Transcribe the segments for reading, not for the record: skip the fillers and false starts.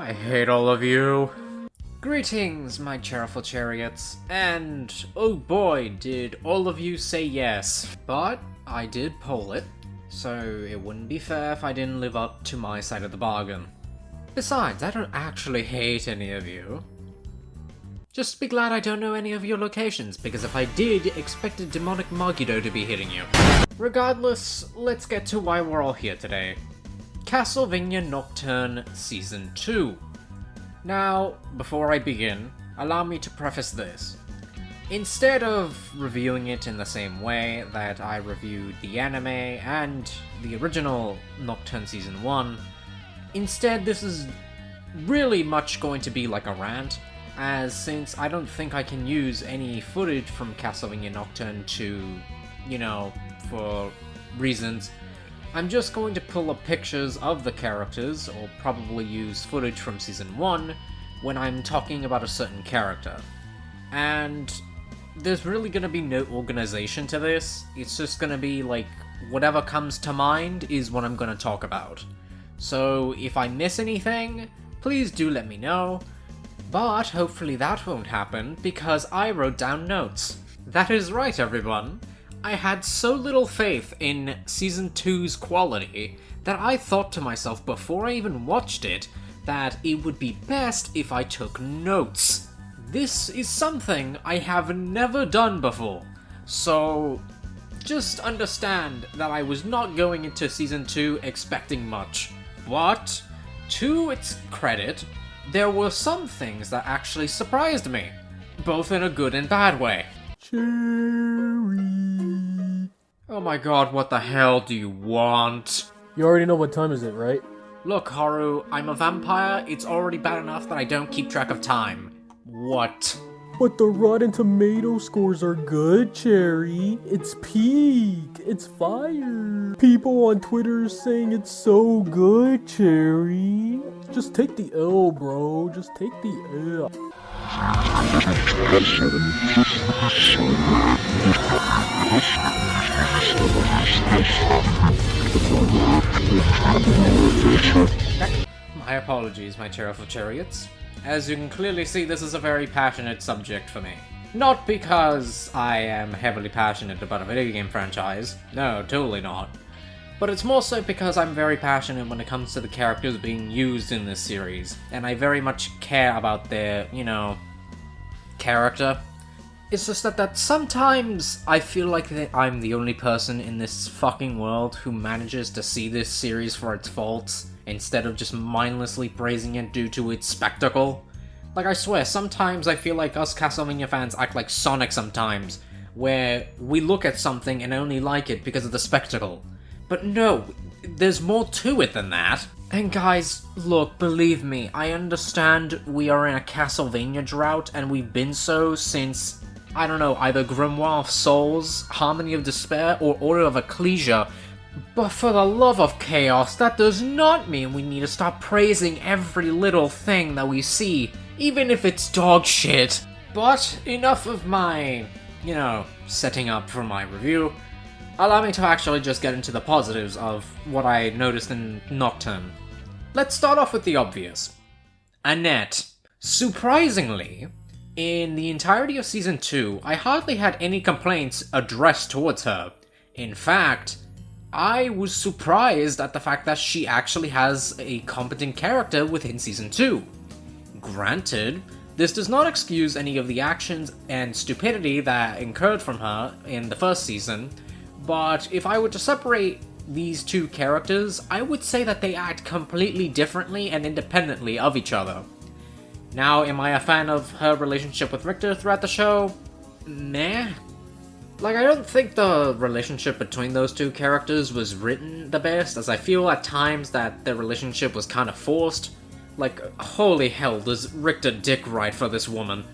I hate all of you. Greetings, my Cherryful Chariots, and oh boy, did all of you say yes. But I did poll it, so it wouldn't be fair if I didn't live up to my side of the bargain. Besides, I don't actually hate any of you. Just be glad I don't know any of your locations, because if I did, expect a demonic Magido to be hitting you. Regardless, let's get to why we're all here today. Castlevania Nocturne Season 2. Now, before I begin, allow me to preface this. Instead of reviewing it in the same way that I reviewed the anime and the original Nocturne Season 1, instead this is really much going to be like a rant, as since I don't think I can use any footage from Castlevania Nocturne to, for reasons, I'm just going to pull up pictures of the characters, or probably use footage from Season 1, when I'm talking about a certain character. And there's really gonna be no organization to this, it's just gonna be like, whatever comes to mind is what I'm gonna talk about. So if I miss anything, please do let me know, but hopefully that won't happen, because I wrote down notes. That is right, everyone. I had so little faith in Season 2's quality that I thought to myself before I even watched it that it would be best if I took notes. This is something I have never done before, so just understand that I was not going into Season 2 expecting much. But, to its credit, there were some things that actually surprised me, both in a good and bad way. Cherry. Oh my god, what the hell do you want? You already know what time is it, right? Look, Haru, I'm a vampire, it's already bad enough that I don't keep track of time. What? But the Rotten Tomato scores are good, Cherry. It's peak. It's fire. People on Twitter saying it's so good, Cherry. Just take the L, bro. Just take the L. My apologies, my Cherryful Chariots. As you can clearly see, this is a very passionate subject for me. Not because I am heavily passionate about a video game franchise, no, totally not. But it's more so because I'm very passionate when it comes to the characters being used in this series, and I very much care about their, character. It's just that sometimes I feel like that I'm the only person in this fucking world who manages to see this series for its faults, instead of just mindlessly praising it due to its spectacle. Like, I swear, sometimes I feel like us Castlevania fans act like Sonic sometimes, where we look at something and only like it because of the spectacle. But no, there's more to it than that. And guys, look, believe me, I understand we are in a Castlevania drought, and we've been so since, I don't know, either Grimoire of Souls, Harmony of Despair, or Order of Ecclesia. But for the love of chaos, that does not mean we need to stop praising every little thing that we see, even if it's dog shit. But enough of my, setting up for my review. Allow me to actually just get into the positives of what I noticed in Nocturne. Let's start off with the obvious. Annette. Surprisingly, in the entirety of Season 2, I hardly had any complaints addressed towards her. In fact, I was surprised at the fact that she actually has a competent character within Season 2. Granted, this does not excuse any of the actions and stupidity that incurred from her in the first season, but if I were to separate these two characters, I would say that they act completely differently and independently of each other. Now, am I a fan of her relationship with Richter throughout the show? Meh. Like, I don't think the relationship between those two characters was written the best, as I feel at times that their relationship was kind of forced. Like, holy hell, does Richter dick right for this woman.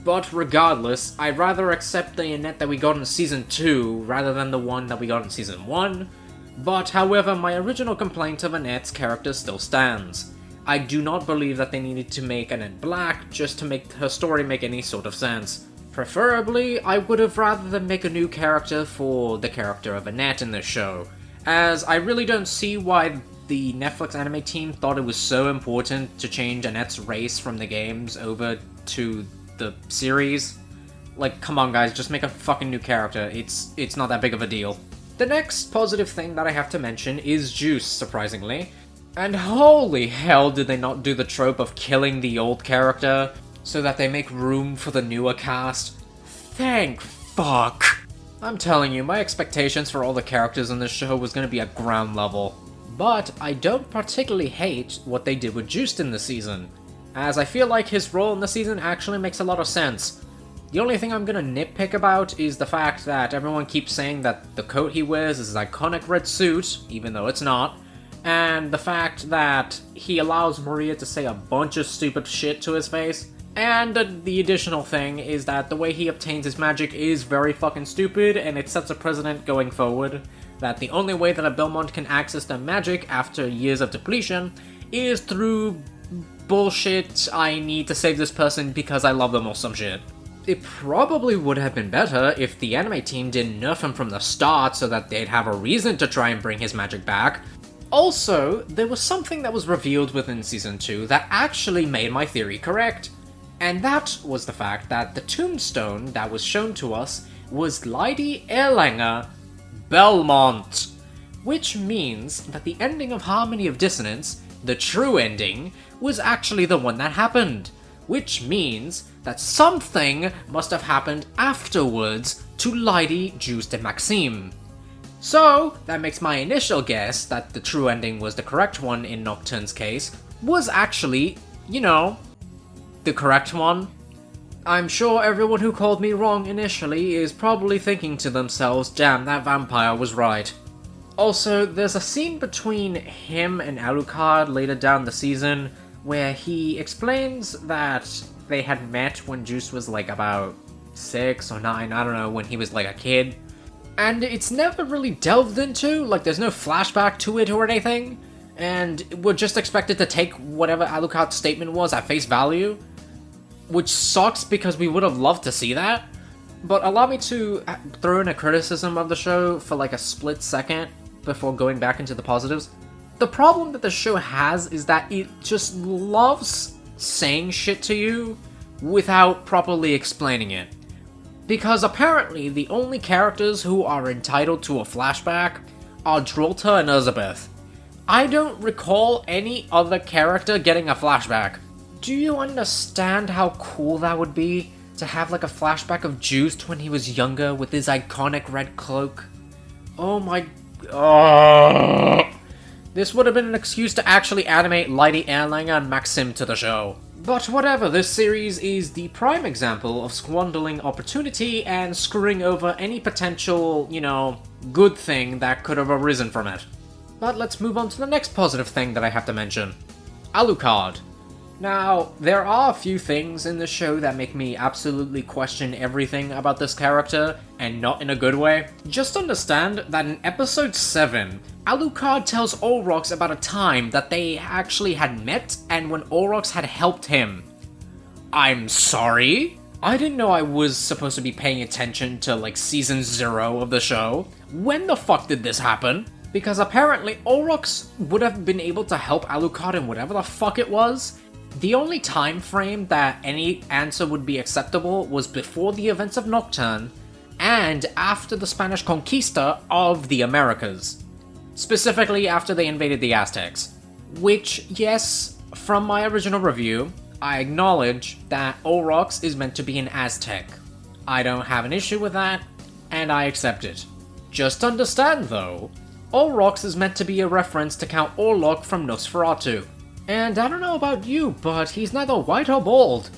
But regardless, I'd rather accept the Annette that we got in Season 2 rather than the one that we got in Season 1. But however, my original complaint of Annette's character still stands. I do not believe that they needed to make Annette black just to make her story make any sort of sense. Preferably, I would have rather than make a new character for the character of Annette in this show, as I really don't see why the Netflix anime team thought it was so important to change Annette's race from the games over to the series. Like, come on guys, just make a fucking new character. It's not that big of a deal. The next positive thing that I have to mention is Juice, surprisingly. And holy hell did they not do the trope of killing the old character so that they make room for the newer cast. Thank fuck. I'm telling you, my expectations for all the characters in this show was going to be at ground level. But I don't particularly hate what they did with Juiced in the season, as I feel like his role in the season actually makes a lot of sense. The only thing I'm gonna nitpick about is the fact that everyone keeps saying that the coat he wears is his iconic red suit, even though it's not, and the fact that he allows Maria to say a bunch of stupid shit to his face. And the additional thing is that the way he obtains his magic is very fucking stupid, and it sets a precedent going forward that the only way that a Belmont can access their magic after years of depletion is through bullshit, I need to save this person because I love them or some shit. It probably would have been better if the anime team didn't nerf him from the start so that they'd have a reason to try and bring his magic back. Also, there was something that was revealed within Season 2 that actually made my theory correct. And that was the fact that the tombstone that was shown to us was Lady Erlanger Belmont. Which means that the ending of Harmony of Dissonance, the true ending, was actually the one that happened. Which means that something must have happened afterwards to Lady Juiced and Maxime. So, that makes my initial guess that the true ending was the correct one in Nocturne's case, was actually, you know, the correct one. I'm sure everyone who called me wrong initially is probably thinking to themselves, damn, that vampire was right. Also, there's a scene between him and Alucard later down the season where he explains that they had met when Juice was like about 6 or 9, I don't know, when he was like a kid. And it's never really delved into, like there's no flashback to it or anything. And we're just expected to take whatever Alucard's statement was at face value. Which sucks because we would have loved to see that. But allow me to throw in a criticism of the show for like a split second before going back into the positives. The problem that the show has is that it just loves saying shit to you without properly explaining it. Because apparently the only characters who are entitled to a flashback are Drolta and Elizabeth. I don't recall any other character getting a flashback. Do you understand how cool that would be? To have like a flashback of Juiced when he was younger with his iconic red cloak? Oh my... This would have been an excuse to actually animate Lady Erlanger and Maxim to the show. But whatever, this series is the prime example of squandering opportunity and screwing over any potential, you know, good thing that could have arisen from it. But let's move on to the next positive thing that I have to mention. Alucard. Now, there are a few things in this show that make me absolutely question everything about this character, and not in a good way. Just understand that in episode 7, Alucard tells Olrox about a time that they actually had met and when Olrox had helped him. I'm sorry? I didn't know I was supposed to be paying attention to like season 0 of the show. When the fuck did this happen? Because apparently Olrox would have been able to help Alucard in whatever the fuck it was. The only time frame that any answer would be acceptable was before the events of Nocturne and after the Spanish conquista of the Americas. Specifically after they invaded the Aztecs. Which, yes, from my original review, I acknowledge that Olrox is meant to be an Aztec. I don't have an issue with that, and I accept it. Just understand though, Olrox is meant to be a reference to Count Orlok from Nosferatu. And I don't know about you, but he's neither white or bald.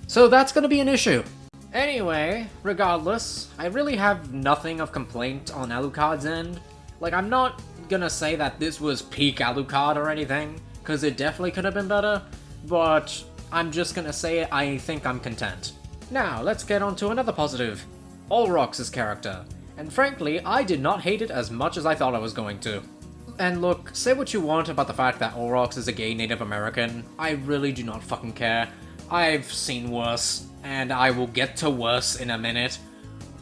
So that's gonna be an issue. Anyway, regardless, I really have nothing of complaint on Alucard's end. Like, I'm not gonna say that this was peak Alucard or anything, because it definitely could have been better, but I'm just gonna say I think I'm content. Now, let's get on to another positive. Olrox's character. And frankly, I did not hate it as much as I thought I was going to. And look, say what you want about the fact that Olrox is a gay Native American, I really do not fucking care. I've seen worse, and I will get to worse in a minute.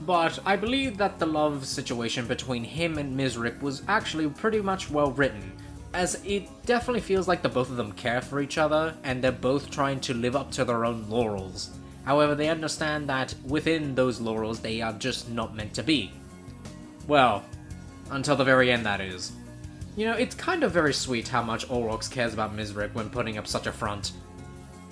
But I believe that the love situation between him and Mizrik was actually pretty much well written. as it definitely feels like the both of them care for each other, and they're both trying to live up to their own laurels. However, they understand that within those laurels, they are just not meant to be. Well, until the very end, that is. You know, it's kind of very sweet how much Olrox cares about Mizric when putting up such a front.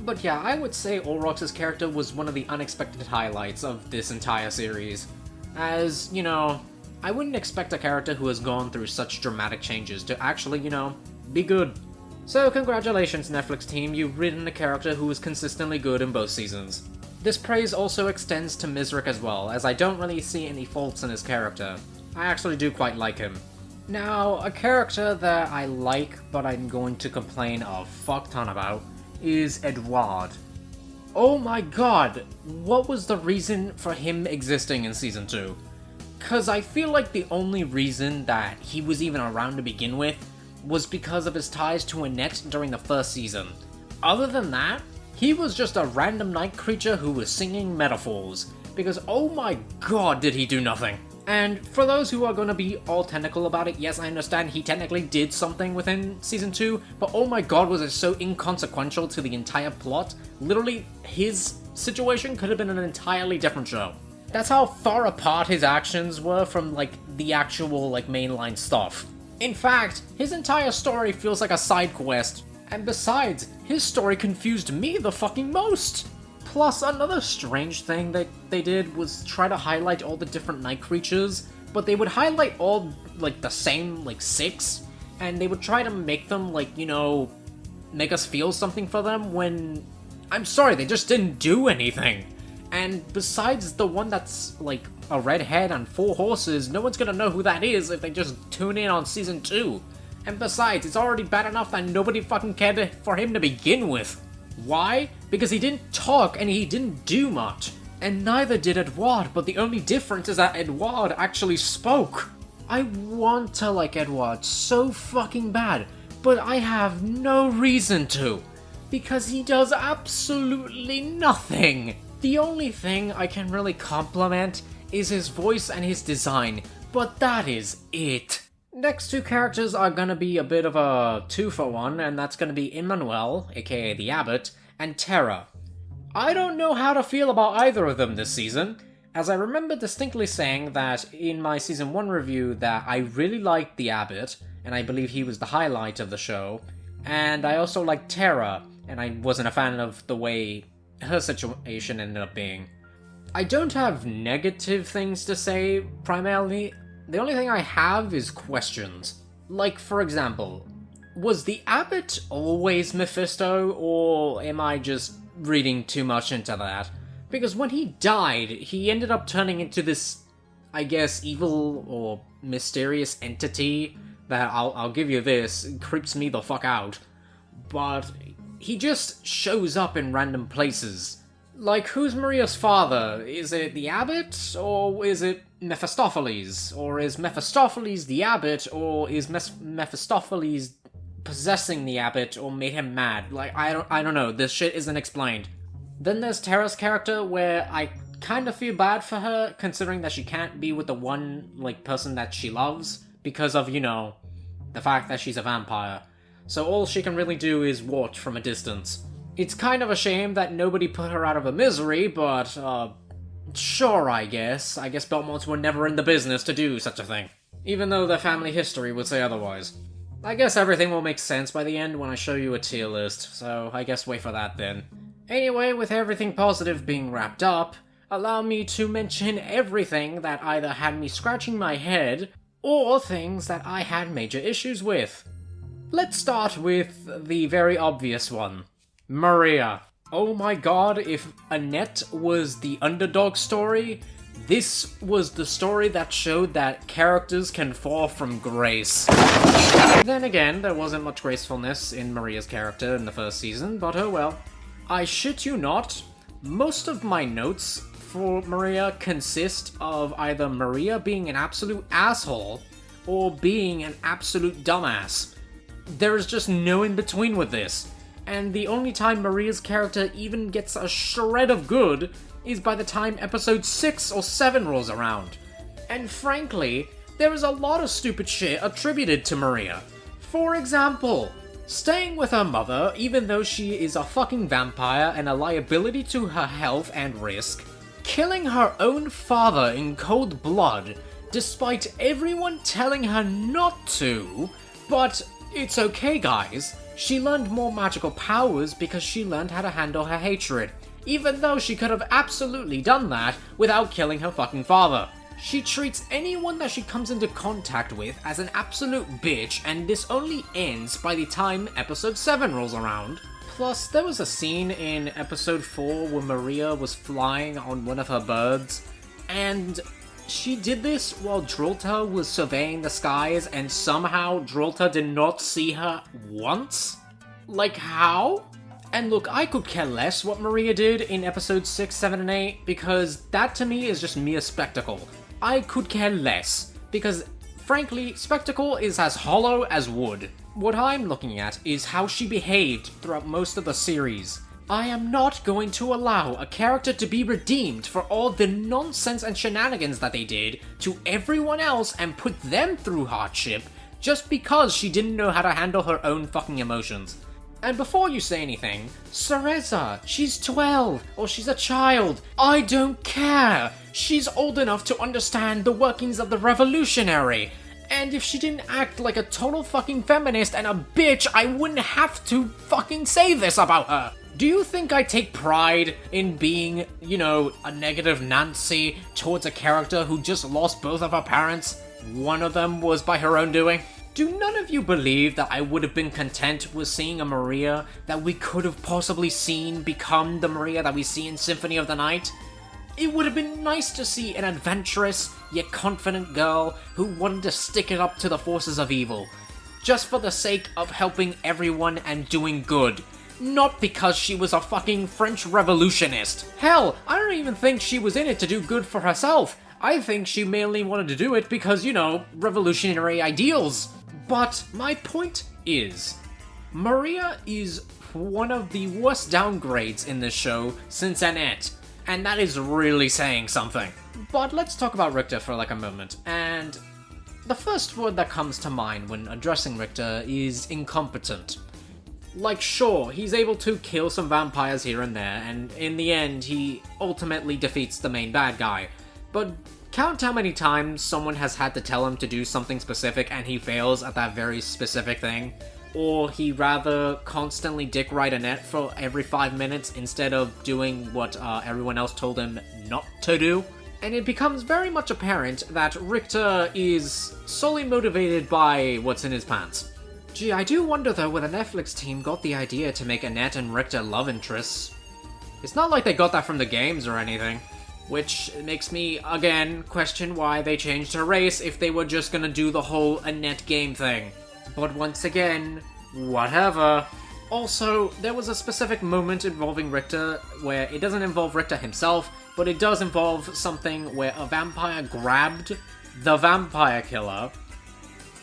But yeah, I would say Olrox's character was one of the unexpected highlights of this entire series. As, you know, I wouldn't expect a character who has gone through such dramatic changes to actually, you know, be good. So congratulations, Netflix team, you've written a character who is consistently good in both seasons. This praise also extends to Mizric as well, as I don't really see any faults in his character. I actually do quite like him. Now, a character that I like, but I'm going to complain a fuck ton about, is Edouard. Oh my god, what was the reason for him existing in Season 2? Cause I feel like the only reason that he was even around to begin with was because of his ties to Annette during the first season. Other than that, he was just a random night creature who was singing metaphors, because oh my god did he do nothing. And for those who are going to be all technical about it, yes, I understand he technically did something within Season 2, but oh my god, was it so inconsequential to the entire plot. Literally, his situation could have been an entirely different show. That's how far apart his actions were from, like, the actual, like, mainline stuff. In fact, his entire story feels like a side quest, and besides, his story confused me the fucking most! Plus, another strange thing that they did was try to highlight all the different night creatures, but they would highlight all, like, the same, like, 6, and they would try to make them, like, you know, make us feel something for them when... I'm sorry, they just didn't do anything! And besides the one that's, like, a red head and 4 horses, no one's gonna know who that is if they just tune in on Season 2. And besides, it's already bad enough that nobody fucking cared for him to begin with. Why? Because he didn't talk and he didn't do much. And neither did Edouard, but the only difference is that Edouard actually spoke. I want to like Edouard so fucking bad, but I have no reason to. Because he does absolutely nothing. The only thing I can really compliment is his voice and his design, but that is it. Next 2 characters are gonna be a bit of a 2-for-1, and that's gonna be Emmanuel, aka the Abbot, and Terra. I don't know how to feel about either of them this season, as I remember distinctly saying that in my Season 1 review that I really liked the Abbot, and I believe he was the highlight of the show, and I also liked Terra, and I wasn't a fan of the way her situation ended up being. I don't have negative things to say, primarily. The only thing I have is questions. Like, for example, was the Abbot always Mephisto, or am I just reading too much into that? Because when he died, he ended up turning into this, I guess, evil or mysterious entity that, I'll give you this, creeps me the fuck out. But he just shows up in random places. Like, who's Maria's father? Is it the Abbot, or is it Mephistopheles? Or is Mephistopheles the Abbot, or is Mephistopheles possessing the Abbot, or made him mad? Like, I don't know, this shit isn't explained. Then there's Terra's character, where I kind of feel bad for her, considering that she can't be with the one, like, person that she loves, because of, you know, the fact that she's a vampire. So all she can really do is watch from a distance. It's kind of a shame that nobody put her out of her misery, but, sure, I guess. I guess Belmonts were never in the business to do such a thing. Even though their family history would say otherwise. I guess everything will make sense by the end when I show you a tier list, so I guess wait for that then. Anyway, with everything positive being wrapped up, allow me to mention everything that either had me scratching my head, or things that I had major issues with. Let's start with the very obvious one. Maria. Oh my god, if Annette was the underdog story, this was the story that showed that characters can fall from grace. Then again, there wasn't much gracefulness in Maria's character in the first season, but oh well. I shit you not, most of my notes for Maria consist of either Maria being an absolute asshole, or being an absolute dumbass. There is just no in-between with this. And the only time Maria's character even gets a shred of good is by the time episode 6 or 7 rolls around. And frankly, there is a lot of stupid shit attributed to Maria. For example, staying with her mother even though she is a fucking vampire and a liability to her health and risk, killing her own father in cold blood despite everyone telling her not to, but it's okay guys, she learned more magical powers because she learned how to handle her hatred, even though she could have absolutely done that without killing her fucking father. She treats anyone that she comes into contact with as an absolute bitch, and this only ends by the time episode 7 rolls around. Plus, there was a scene in episode 4 where Maria was flying on one of her birds, and she did this while Drolta was surveying the skies, and somehow Drolta did not see her once? Like, how? And look, I could care less what Maria did in episodes 6, 7, and 8, because that to me is just mere spectacle. I could care less, because frankly, spectacle is as hollow as wood. What I'm looking at is how she behaved throughout most of the series. I am not going to allow a character to be redeemed for all the nonsense and shenanigans that they did to everyone else and put them through hardship just because she didn't know how to handle her own fucking emotions. And before you say anything, Cereza, she's 12, or she's a child. I don't care. She's old enough to understand the workings of the revolutionary. And if she didn't act like a total fucking feminist and a bitch, I wouldn't have to fucking say this about her. Do you think I take pride in being, a negative Nancy towards a character who just lost both of her parents? One of them was by her own doing. Do none of you believe that I would have been content with seeing a Maria that we could have possibly seen become the Maria that we see in Symphony of the Night? It would have been nice to see an adventurous, yet confident girl who wanted to stick it up to the forces of evil, just for the sake of helping everyone and doing good, not because she was a fucking French revolutionist. Hell, I don't even think she was in it to do good for herself. I think she mainly wanted to do it because, revolutionary ideals. But my point is, Maria is one of the worst downgrades in this show since Annette, and that is really saying something. But let's talk about Richter for like a moment, and the first word that comes to mind when addressing Richter is incompetent. Like, sure, he's able to kill some vampires here and there, and in the end, he ultimately defeats the main bad guy. But count how many times someone has had to tell him to do something specific and he fails at that very specific thing. Or he rather constantly dick ride Annette for every 5 minutes instead of doing what everyone else told him not to do. And it becomes very much apparent that Richter is solely motivated by what's in his pants. Gee, I do wonder though where the Netflix team got the idea to make Annette and Richter love interests. It's not like they got that from the games or anything. Which makes me, again, question why they changed her race if they were just gonna do the whole Annette game thing. But once again, whatever. Also, there was a specific moment involving Richter where it doesn't involve Richter himself, but it does involve something where a vampire grabbed the vampire killer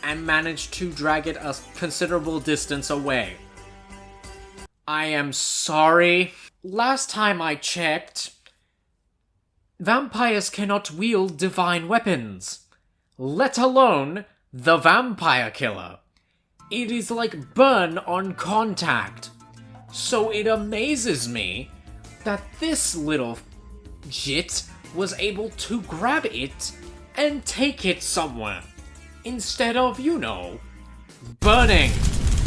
and managed to drag it a considerable distance away. I am sorry. Last time I checked, vampires cannot wield divine weapons, let alone the vampire killer. It is like burn on contact. So it amazes me that this little jit was able to grab it and take it somewhere, instead of, burning.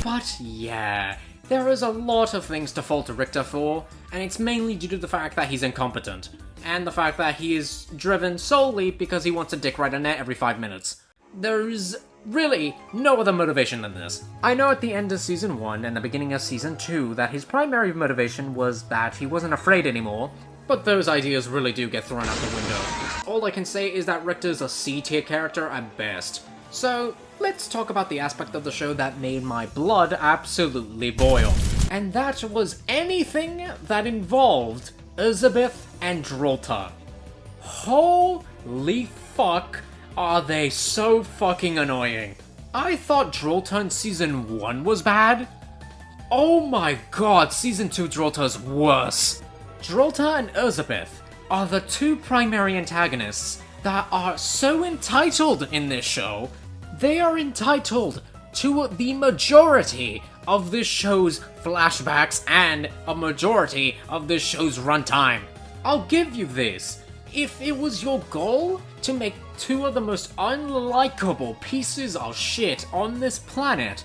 But yeah, there is a lot of things to fault Richter for, and it's mainly due to the fact that he's incompetent, and the fact that he is driven solely because he wants to dick ride Annette every 5 minutes. There's really no other motivation than this. I know at the end of Season 1 and the beginning of Season 2 that his primary motivation was that he wasn't afraid anymore, but those ideas really do get thrown out the window. All I can say is that Richter's a C-tier character at best. So, let's talk about the aspect of the show that made my blood absolutely boil. And that was anything that involved Elizabeth and Drolta. Holy fuck, are they so fucking annoying. I thought Drolta in Season 1 was bad. Oh my god, Season 2 Drolta's worse. Drolta and Elizabeth are the two primary antagonists that are so entitled in this show. They are entitled to the majority of this show's flashbacks and a majority of this show's runtime. I'll give you this. If it was your goal to make two of the most unlikable pieces of shit on this planet,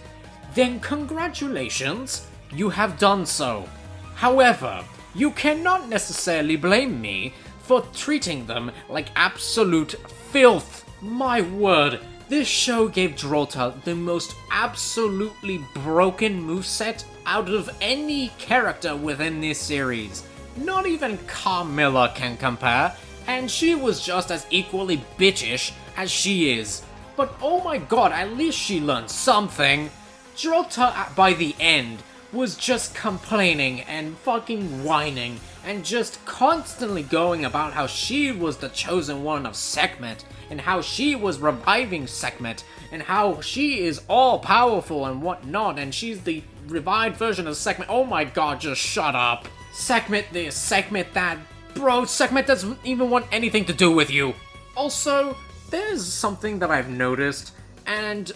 then congratulations, you have done so. However, you cannot necessarily blame me for treating them like absolute filth. My word, this show gave Drolta the most absolutely broken moveset out of any character within this series. Not even Carmilla can compare, and she was just as equally bitchish as she is. But oh my god, at least she learned something. Drolta, by the end, was just complaining and fucking whining and just constantly going about how she was the chosen one of Sekhmet and how she was reviving Sekhmet and how she is all powerful and whatnot and she's the revived version of Sekhmet. Oh my god, just shut up. Sekhmet this, Sekhmet that. Bro, Sekhmet doesn't even want anything to do with you. Also, there's something that I've noticed, and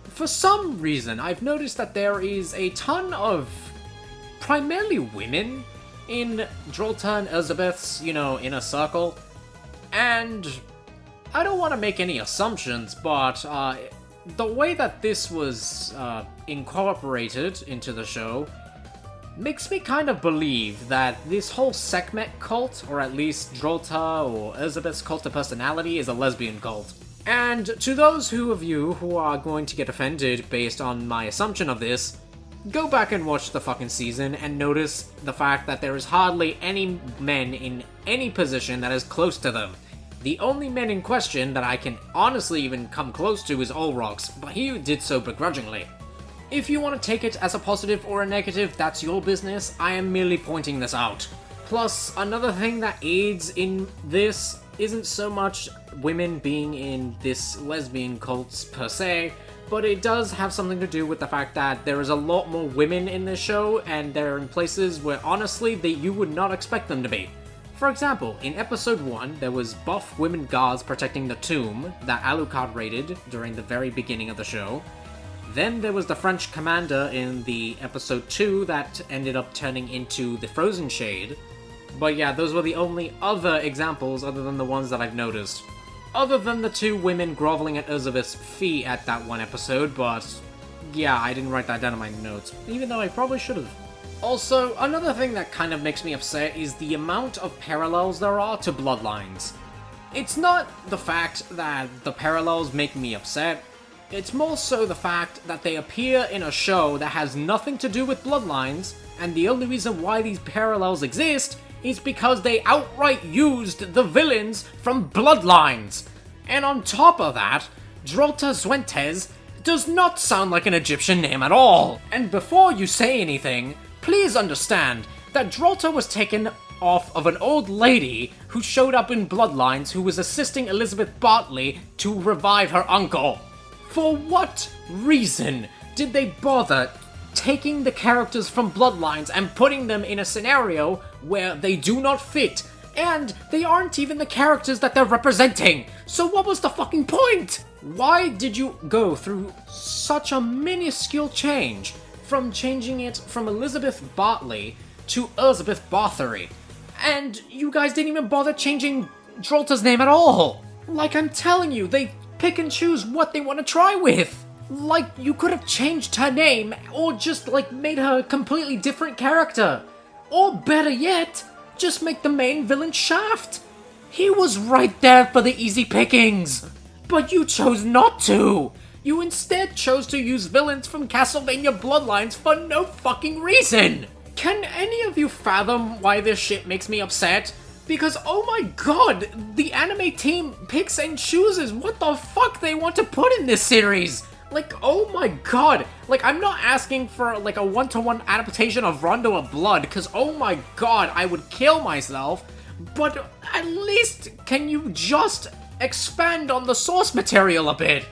for some reason, I've noticed that there is a ton of primarily women in Drolta and Elizabeth's, inner circle. And I don't want to make any assumptions, but the way that this was incorporated into the show makes me kind of believe that this whole Sekhmet cult, or at least Drolta or Elizabeth's cult of personality, is a lesbian cult. And to those of you who are going to get offended based on my assumption of this, go back and watch the fucking season and notice the fact that there is hardly any men in any position that is close to them. The only men in question that I can honestly even come close to is Olrox, but he did so begrudgingly. If you want to take it as a positive or a negative, that's your business. I am merely pointing this out. Plus, another thing that aids in this isn't so much women being in this lesbian cult per se, but it does have something to do with the fact that there is a lot more women in this show, and they're in places where honestly you would not expect them to be. For example, in episode 1, there was buff women guards protecting the tomb that Alucard raided during the very beginning of the show. Then there was the French commander in the episode 2 that ended up turning into the Frozen Shade. But yeah, those were the only other examples other than the ones that I've noticed. Other than the two women groveling at Elizabeth's feet at that one episode, but yeah, I didn't write that down in my notes, even though I probably should have. Also, another thing that kind of makes me upset is the amount of parallels there are to Bloodlines. It's not the fact that the parallels make me upset, it's more so the fact that they appear in a show that has nothing to do with Bloodlines, and the only reason why these parallels exist is because they outright used the villains from Bloodlines. And on top of that, Drolta Zuentes does not sound like an Egyptian name at all. And before you say anything, please understand that Drolta was taken off of an old lady who showed up in Bloodlines who was assisting Elizabeth Bartley to revive her uncle. For what reason did they bother taking the characters from Bloodlines and putting them in a scenario where they do not fit, and they aren't even the characters that they're representing? So what was the fucking point? Why did you go through such a minuscule change from changing it from Elizabeth Bartley to Elizabeth Bathory? And you guys didn't even bother changing Drolta's name at all. Like, I'm telling you, they pick and choose what they want to try with. Like, you could have changed her name, or just, made her a completely different character. Or better yet, just make the main villain Shaft. He was right there for the easy pickings. But you chose not to. You instead chose to use villains from Castlevania Bloodlines for no fucking reason. Can any of you fathom why this shit makes me upset? Because, oh my god, the anime team picks and chooses what the fuck they want to put in this series. Oh my god. I'm not asking for, a one-to-one adaptation of Rondo of Blood, because, oh my god, I would kill myself. But at least, can you just expand on the source material a bit?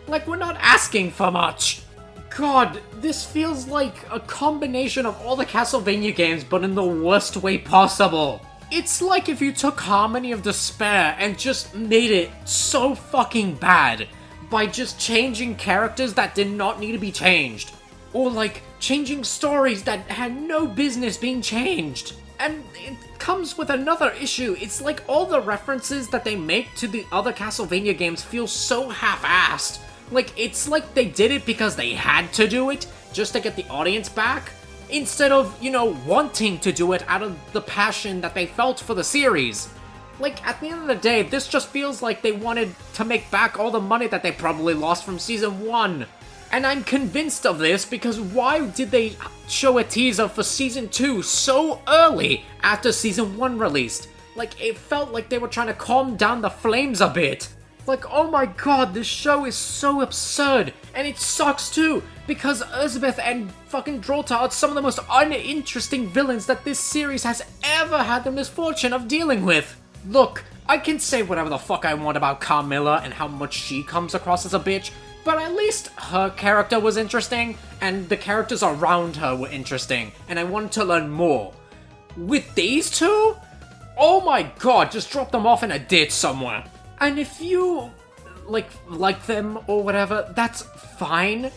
We're not asking for much. God, this feels like a combination of all the Castlevania games, but in the worst way possible. It's like if you took Harmony of Despair and just made it so fucking bad. by just changing characters that did not need to be changed. Or like, changing stories that had no business being changed. And it comes with another issue. It's like all the references that they make to the other Castlevania games feel so half-assed. Like, it's like they did it because they had to do it, just to get the audience back, instead of, you know, wanting to do it out of the passion that they felt for the series. Like, at the end of the day, this just feels like they wanted to make back all the money that they probably lost from Season 1. And I'm convinced of this because why did they show a teaser for Season 2 so early after Season 1 released? Like, it felt like they were trying to calm down the flames a bit. Like, oh my god, this show is so absurd, and it sucks too, because Elizabeth and fucking Drolta are some of the most uninteresting villains that this series has ever had the misfortune of dealing with. Look, I can say whatever the fuck I want about Carmilla and how much she comes across as a bitch, but at least her character was interesting, and the characters around her were interesting, and I wanted to learn more. With these two? Oh my god, just drop them off in a ditch somewhere. And if you, like them or whatever, that's fine.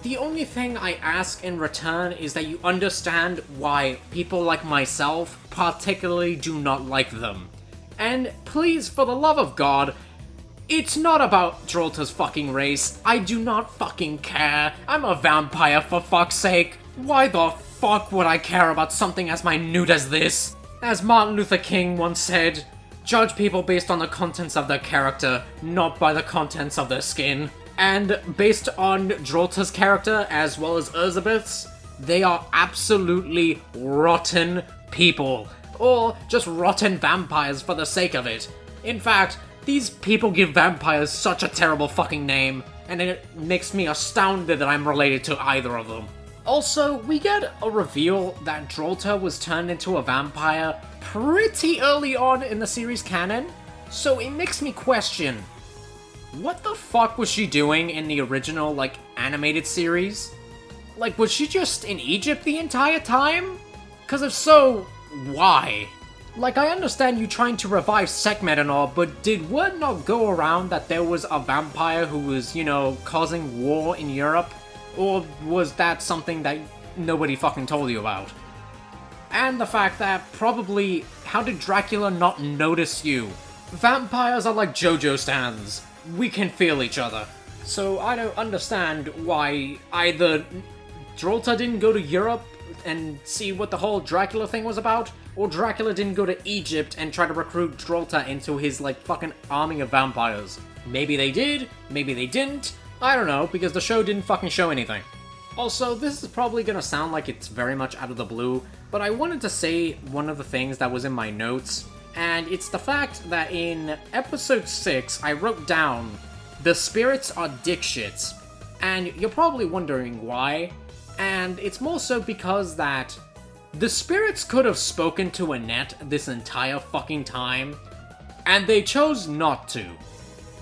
The only thing I ask in return is that you understand why people like myself particularly do not like them. And please, for the love of God, it's not about Drolta's fucking race. I do not fucking care. I'm a vampire, for fuck's sake. Why the fuck would I care about something as minute as this? As Martin Luther King once said, judge people based on the contents of their character, not by the contents of their skin. And based on Drolta's character, as well as Elizabeth's, they are absolutely rotten people. Or just rotten vampires for the sake of it. In fact, these people give vampires such a terrible fucking name, and it makes me astounded that I'm related to either of them. Also, we get a reveal that Drolta was turned into a vampire pretty early on in the series canon, so it makes me question, what the fuck was she doing in the original, like, animated series? Like, was she just in Egypt the entire time? 'Cause if so, why? Like, I understand you trying to revive Sekhmet and all, but did word not go around that there was a vampire who was, you know, causing war in Europe? Or was that something that nobody fucking told you about? And the fact that probably, how did Dracula not notice you? Vampires are like JoJo stands. We can feel each other. So I don't understand why either Drolta didn't go to Europe and see what the whole Dracula thing was about, or Dracula didn't go to Egypt and try to recruit Drolta into his, like, fucking army of vampires. Maybe they did, maybe they didn't, I don't know, because the show didn't fucking show anything. Also, this is probably gonna sound like it's very much out of the blue, but I wanted to say one of the things that was in my notes, and it's the fact that in episode 6, I wrote down, the spirits are dick shits, and you're probably wondering why, and it's more so because that the spirits could have spoken to Annette this entire fucking time, and they chose not to.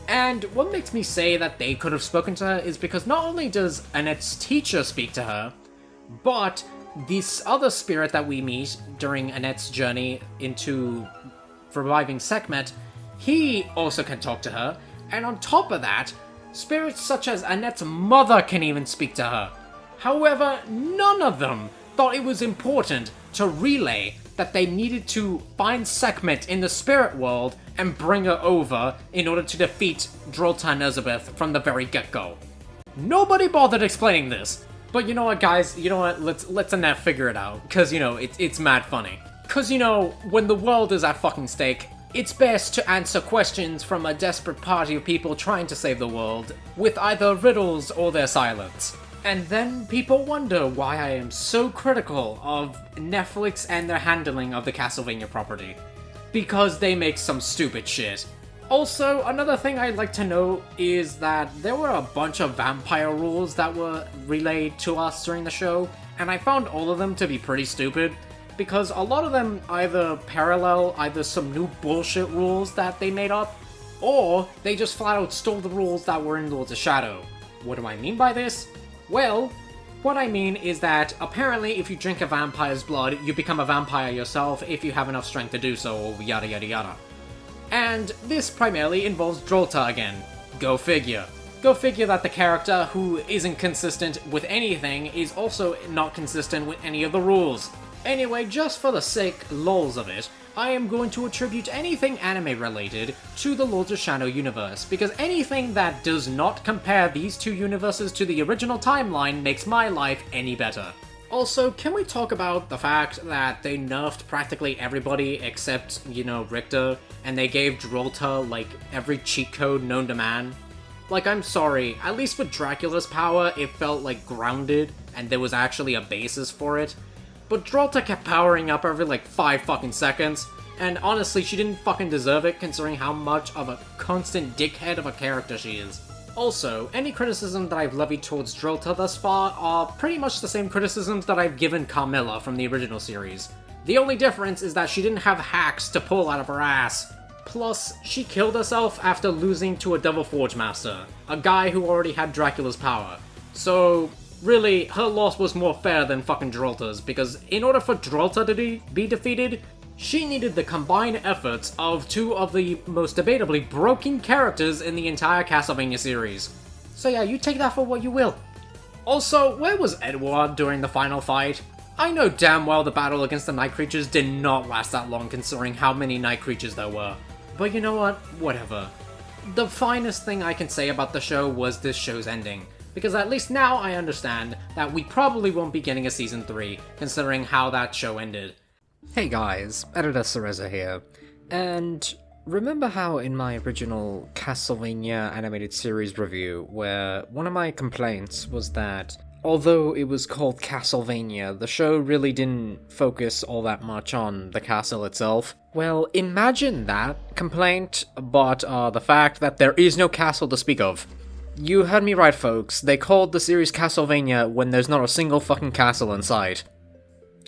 And what makes me say that they could have spoken to her is because not only does Annette's teacher speak to her, but this other spirit that we meet during Annette's journey into reviving Sekhmet, he also can talk to her, and on top of that, spirits such as Annette's mother can even speak to her. However, none of them thought it was important to relay that they needed to find Sekhmet in the spirit world and bring her over in order to defeat Drolta and Elizabeth from the very get-go. Nobody bothered explaining this. But you know what, guys? You know what? Let's Annette figure it out. Cause, you know, it's mad funny. Cause, you know, when the world is at fucking stake, it's best to answer questions from a desperate party of people trying to save the world with either riddles or their silence. And then people wonder why I am so critical of Netflix and their handling of the Castlevania property. Because they make some stupid shit. Also, another thing I'd like to note is that there were a bunch of vampire rules that were relayed to us during the show, and I found all of them to be pretty stupid, because a lot of them either parallel either some new bullshit rules that they made up, or they just flat out stole the rules that were in Lords of Shadow. What do I mean by this? Well, what I mean is that apparently if you drink a vampire's blood, you become a vampire yourself if you have enough strength to do so, or yada yada yada. And this primarily involves Drolta again. Go figure. Go figure that the character who isn't consistent with anything is also not consistent with any of the rules. Anyway, just for the sake lols of it, I am going to attribute anything anime related to the Lords of Shadow universe, because anything that does not compare these two universes to the original timeline makes my life any better. Also, can we talk about the fact that they nerfed practically everybody except, Richter, and they gave Drolta, like, every cheat code known to man? Like, I'm sorry, at least with Dracula's power, it felt, like, grounded, and there was actually a basis for it. But Drolta kept powering up every, like, 5 fucking seconds, and honestly, she didn't fucking deserve it considering how much of a constant dickhead of a character she is. Also, any criticism that I've levied towards Drolta thus far are pretty much the same criticisms that I've given Carmilla from the original series. The only difference is that she didn't have hacks to pull out of her ass. Plus, she killed herself after losing to a Devil Forge Master, a guy who already had Dracula's power. So, really, her loss was more fair than fucking Drolta's, because in order for Drolta to be defeated, she needed the combined efforts of two of the most debatably broken characters in the entire Castlevania series. So yeah, you take that for what you will. Also, where was Edward during the final fight? I know damn well the battle against the Night Creatures did not last that long considering how many Night Creatures there were. But you know what? Whatever. The finest thing I can say about the show was this show's ending, because at least now I understand that we probably won't be getting a season 3, considering how that show ended. Hey guys, Editor Cereza here, and remember how in my original Castlevania animated series review, where one of my complaints was that although it was called Castlevania, the show really didn't focus all that much on the castle itself? Well, imagine that complaint, but the fact that there is no castle to speak of. You heard me right, folks, they called the series Castlevania when there's not a single fucking castle in sight.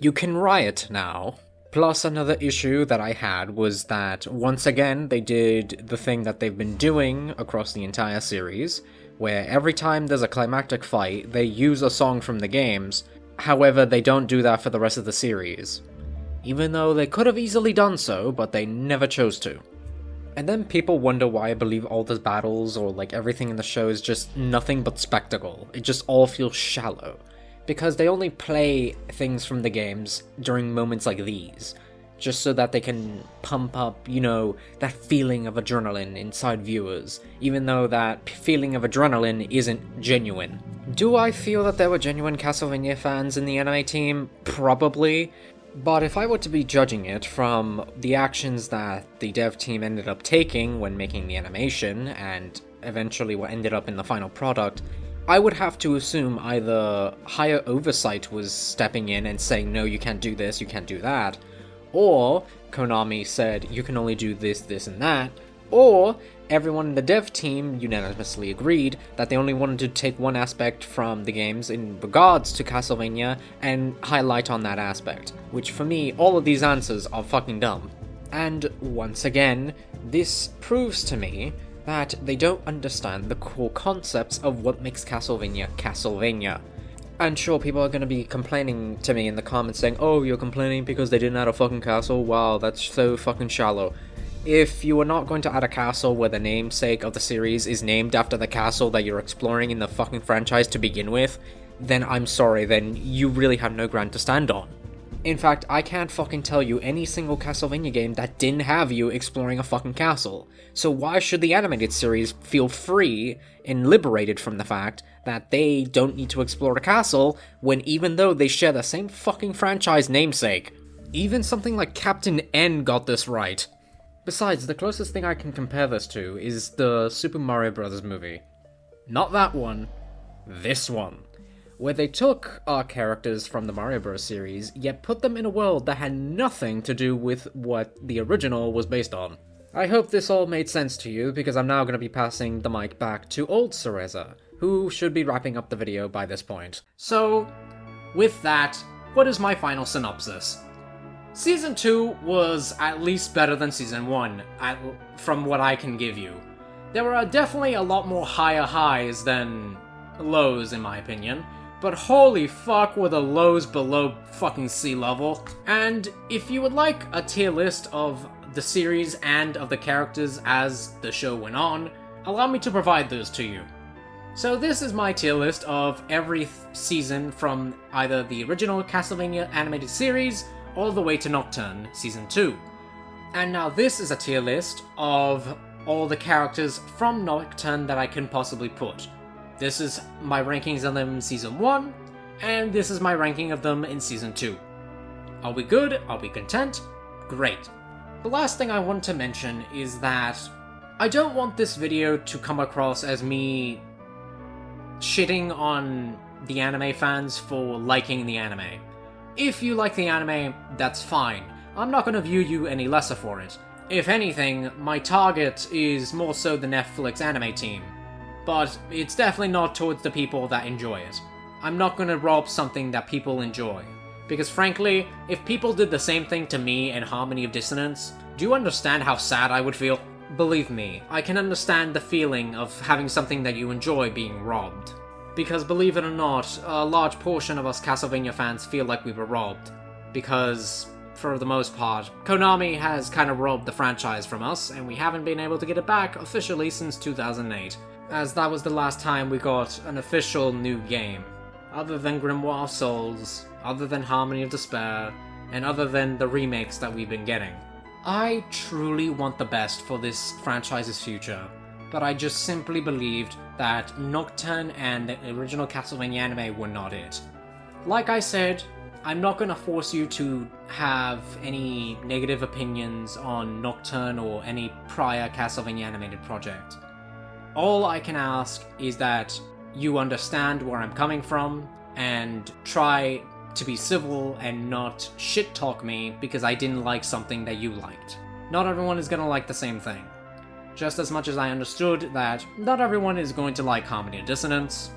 You can riot now. Plus, another issue that I had was that, once again, they did the thing that they've been doing across the entire series, where every time there's a climactic fight, they use a song from the games. However, they don't do that for the rest of the series. Even though they could have easily done so, but they never chose to. And then people wonder why I believe all the battles or like everything in the show is just nothing but spectacle. It just all feels shallow. Because they only play things from the games during moments like these, just so that they can pump up, that feeling of adrenaline inside viewers, even though that feeling of adrenaline isn't genuine. Do I feel that there were genuine Castlevania fans in the anime team? Probably. But if I were to be judging it from the actions that the dev team ended up taking when making the animation, and eventually what ended up in the final product, I would have to assume either higher oversight was stepping in and saying, no, you can't do this, you can't do that, or Konami said, you can only do this, this, and that, or everyone in the dev team unanimously agreed that they only wanted to take one aspect from the games in regards to Castlevania and highlight on that aspect, which for me, all of these answers are fucking dumb. And once again, this proves to me that they don't understand the core concepts of what makes Castlevania Castlevania. And sure, people are going to be complaining to me in the comments saying, oh, you're complaining because they didn't add a fucking castle? Wow, that's so fucking shallow. If you are not going to add a castle where the namesake of the series is named after the castle that you're exploring in the fucking franchise to begin with, then I'm sorry, then you really have no ground to stand on. In fact, I can't fucking tell you any single Castlevania game that didn't have you exploring a fucking castle. So why should the animated series feel free and liberated from the fact that they don't need to explore a castle when even though they share the same fucking franchise namesake? Even something like Captain N got this right. Besides, the closest thing I can compare this to is the Super Mario Bros. Movie. Not that one, this one. Where they took our characters from the Mario Bros. Series, yet put them in a world that had nothing to do with what the original was based on. I hope this all made sense to you, because I'm now going to be passing the mic back to old Cereza, who should be wrapping up the video by this point. So, with that, what is my final synopsis? Season 2 was at least better than Season 1, from what I can give you. There were definitely a lot more higher highs than lows, in my opinion. But holy fuck were the lows below fucking sea level. And if you would like a tier list of the series and of the characters as the show went on, allow me to provide those to you. So this is my tier list of every season from either the original Castlevania animated series all the way to Nocturne Season 2. And now this is a tier list of all the characters from Nocturne that I can possibly put. This is my rankings of them in Season 1, and this is my ranking of them in Season 2. Are we good? Are we content? Great. The last thing I want to mention is that I don't want this video to come across as me shitting on the anime fans for liking the anime. If you like the anime, that's fine. I'm not going to view you any lesser for it. If anything, my target is more so the Netflix anime team. But it's definitely not towards the people that enjoy it. I'm not going to rob something that people enjoy. Because frankly, if people did the same thing to me in Harmony of Dissonance, do you understand how sad I would feel? Believe me, I can understand the feeling of having something that you enjoy being robbed. Because believe it or not, a large portion of us Castlevania fans feel like we were robbed. Because, for the most part, Konami has kind of robbed the franchise from us, and we haven't been able to get it back officially since 2008. As that was the last time we got an official new game. Other than Grimoire of Souls, other than Harmony of Despair, and other than the remakes that we've been getting. I truly want the best for this franchise's future, but I just simply believed that Nocturne and the original Castlevania anime were not it. Like I said, I'm not going to force you to have any negative opinions on Nocturne or any prior Castlevania animated project. All I can ask is that you understand where I'm coming from, and try to be civil and not shit-talk me because I didn't like something that you liked. Not everyone is gonna like the same thing. Just as much as I understood that not everyone is going to like Harmony of Dissonance,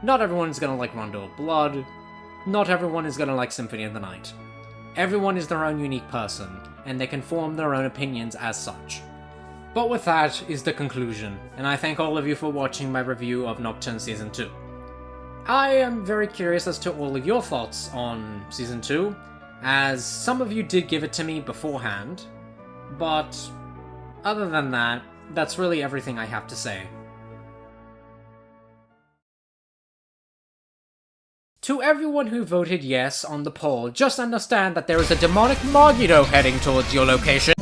not everyone is gonna like Rondo of Blood, not everyone is gonna like Symphony of the Night. Everyone is their own unique person, and they can form their own opinions as such. But with that is the conclusion, and I thank all of you for watching my review of Nocturne Season 2. I am very curious as to all of your thoughts on Season 2, as some of you did give it to me beforehand, but other than that, that's really everything I have to say. To everyone who voted yes on the poll, just understand that there is a demonic Margido heading towards your location.